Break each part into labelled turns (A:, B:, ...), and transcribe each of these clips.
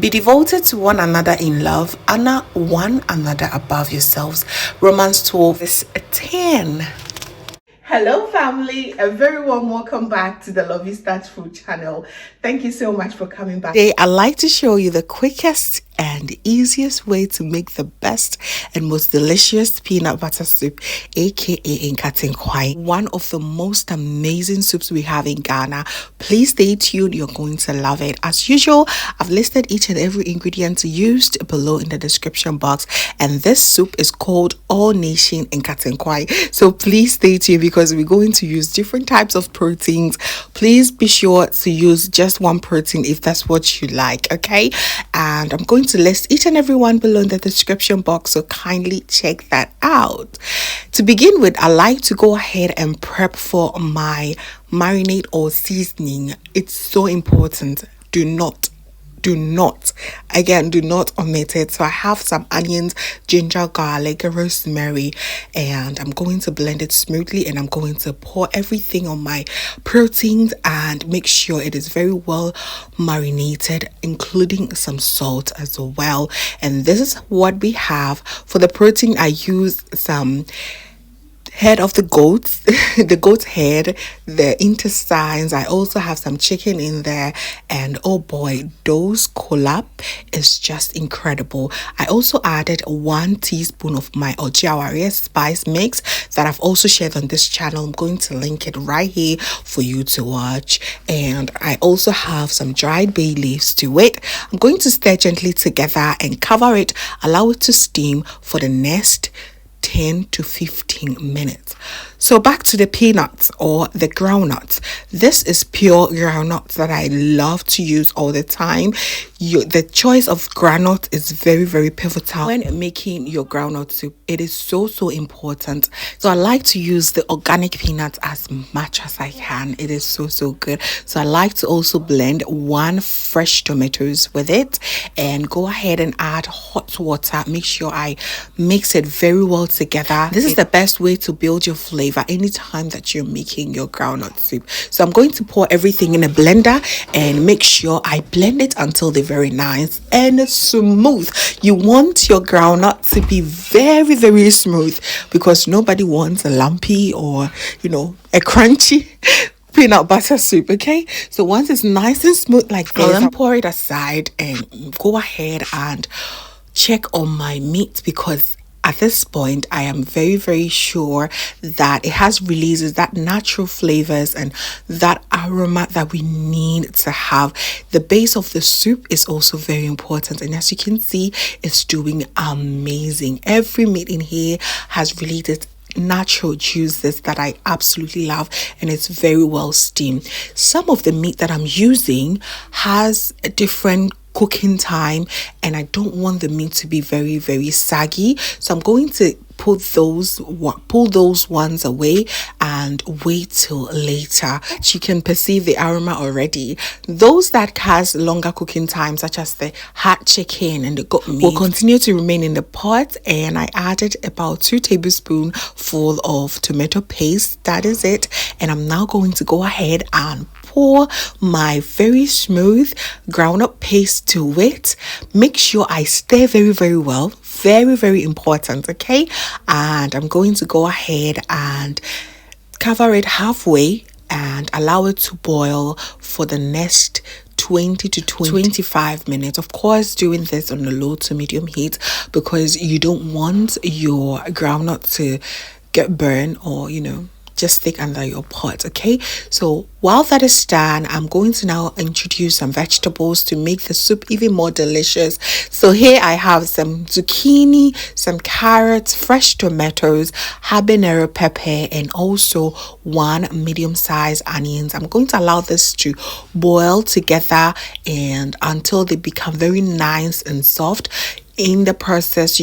A: Be devoted to one another in love. Honor one another above yourselves. Romans 12 verse 10. Hello family, a very warm welcome back to the Lovystouch food channel. Thank you so much for coming back. Today I'd like to show you the quickest and easiest way to make the best and most delicious peanut butter soup, aka Nkatenkwan, one of the most amazing soups we have in Ghana. Please stay tuned, you're going to love it. As usual, I've listed each and every ingredient used below in the description box, and this soup is called All Nation Nkatenkwan. So please stay tuned because we're going to use different types of proteins. Please be sure to use just one protein if that's what you like, okay? And I'm going to list each and every one below in the description box, so kindly check that out. To begin with, I like to go ahead and prep for my marinade or seasoning. It's so important. Do not omit it. So I have some onions, ginger, garlic, rosemary, and I'm going to blend it smoothly, and I'm going to pour everything on my proteins and make sure it is very well marinated, including some salt as well. And this is what we have. For the protein, I use some head of the goat, the goat head, the intestines. I also have some chicken in there, and oh boy, those collab is just incredible. I also added 1 teaspoon of my Ojiawaria spice mix that I've also shared on this channel. I'm going to link it right here for you to watch. And I also have some dried bay leaves to it. I'm going to stir gently together and cover it, allow it to steam for the next 10 to 15 minutes. So back to the peanuts or the groundnuts. This is pure groundnuts that I love to use all the time. The choice of groundnut is very, very pivotal when making your groundnut soup. It is so important. So I like to use the organic peanuts as much as I can. It is so good. So I like to also blend 1 fresh tomatoes with it and go ahead and add hot water. Make sure I mix it very well together. This is the best way to build your flavor anytime that you're making your groundnut soup. So I'm going to pour everything in a blender and make sure I blend it until they're very nice and smooth. You want your groundnut to be very, very smooth because nobody wants a lumpy or a crunchy peanut butter soup. Okay, so once it's nice and smooth like this, I'll then pour it aside and go ahead and check on my meat, because at this point, I am very, very sure that it has releases that natural flavors and that aroma that we need to have. The base of the soup is also very important. And as you can see, it's doing amazing. Every meat in here has released natural juices that I absolutely love, and it's very well steamed. Some of the meat that I'm using has a different cooking time, and I don't want the meat to be very, very saggy, so I'm going to pull those ones away and wait till later. You can perceive the aroma already. Those that has longer cooking time, such as the hot chicken and the goat meat, will continue to remain in the pot. And I added about 2 tablespoons full of tomato paste. That is it. And I'm now going to go ahead and pour my very smooth groundnut paste to it. Make sure I stir very, very well. Very, very important, okay? And I'm going to go ahead and cover it halfway and allow it to boil for the next 20 to 25 minutes. Of course, doing this on a low to medium heat because you don't want your groundnut to get burned or, just stick under your pot. Okay, so while that is done, I'm going to now introduce some vegetables to make the soup even more delicious. So here I have some zucchini, some carrots, fresh tomatoes, habanero pepper, and also 1 medium-sized onions. I'm going to allow this to boil together and until they become very nice and soft. In the process,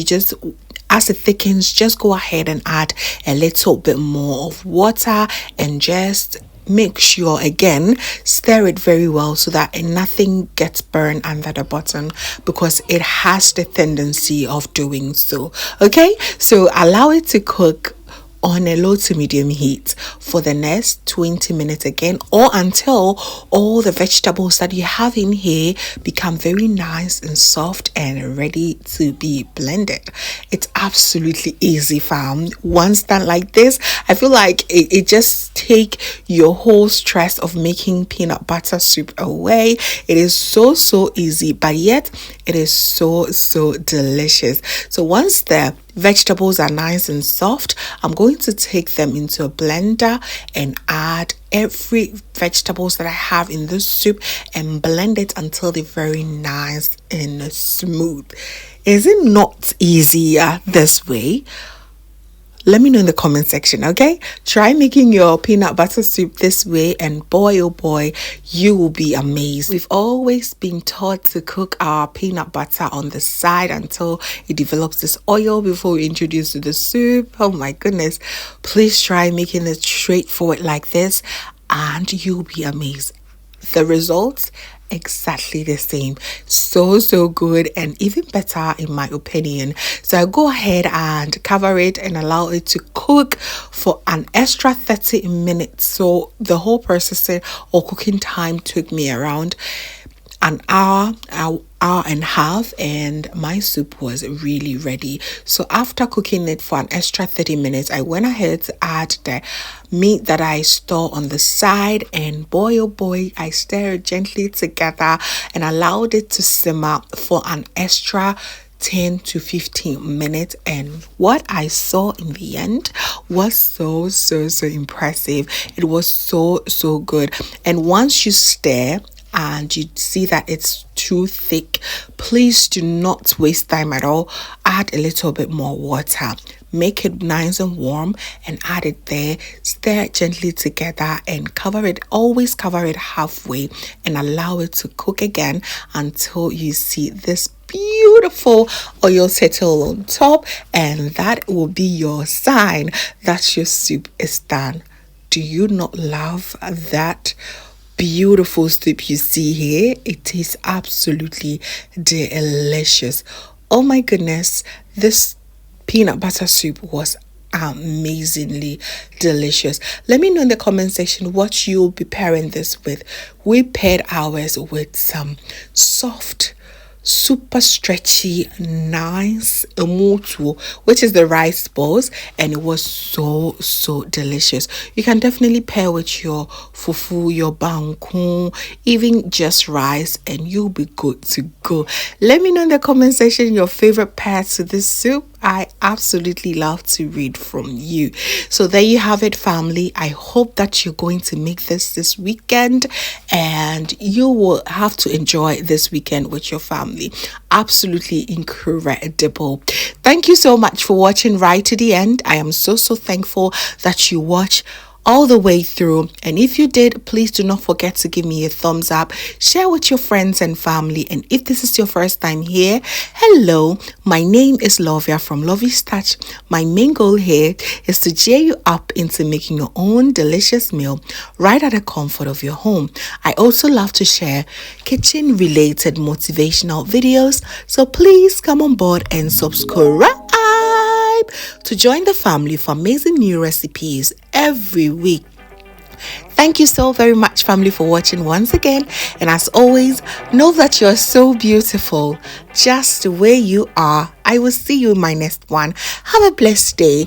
A: as it thickens, just go ahead and add a little bit more of water and just make sure, again, stir it very well so that nothing gets burned under the bottom, because it has the tendency of doing so. Okay, so allow it to cook on a low to medium heat for the next 20 minutes again, or until all the vegetables that you have in here become very nice and soft and ready to be blended. It's absolutely easy, fam. Once done like this, I feel like it just take your whole stress of making peanut butter soup away. It is so easy, but yet it is so delicious. So once the vegetables are nice and soft, I'm going to take them into a blender and add every vegetables that I have in this soup and blend it until they're very nice and smooth. Is it not easier this way? Let me know in the comment section, okay? Try making your peanut butter soup this way, and boy, oh boy, you will be amazed. We've always been taught to cook our peanut butter on the side until it develops this oil before we introduce to the soup. Oh my goodness. Please try making it straightforward like this, and you'll be amazed. The results exactly the same. So good, and even better in my opinion. So I go ahead and cover it and allow it to cook for an extra 30 minutes. So the whole processing or cooking time took me around an hour and a half, and my soup was really ready. So after cooking it for an extra 30 minutes, I went ahead to add the meat that I store on the side, and boy oh boy, I stir it gently together and allowed it to simmer for an extra 10 to 15 minutes, and what I saw in the end was so impressive. It was so good. And once you stir and you see that it's too thick, please do not waste time at all. Add a little bit more water, make it nice and warm, and add it there. Stir it gently together and cover it. Always cover it halfway and allow it to cook again until you see this beautiful oil settle on top, and that will be your sign that your soup is done. Do you not love that beautiful soup you see here? It is absolutely delicious. Oh my goodness, this peanut butter soup was amazingly delicious. Let me know in the comment section what you'll be pairing this with. We paired ours with some soft, super stretchy, nice emutuo, which is the rice balls, and it was so delicious. You can definitely pair with your fufu, your banku, even just rice, and you'll be good to go. Let me know in the comment section your favorite pair to this soup. I absolutely love to read from you. So there you have it, family. I hope that you're going to make this weekend, and you will have to enjoy this weekend with your family. Absolutely incredible. Thank you so much for watching right to the end. I am so thankful that you watch all the way through, and if you did, please do not forget to give me a thumbs up, share with your friends and family. And if this is your first time here, hello, my name is Lovia from Lovystouch. My main goal here is to cheer you up into making your own delicious meal right at the comfort of your home. I also love to share kitchen related motivational videos, so please come on board and subscribe to join the family for amazing new recipes every week. Thank you so very much, family, for watching once again. And as always, know that you're so beautiful just the way you are. I will see you in my next one. Have a blessed day.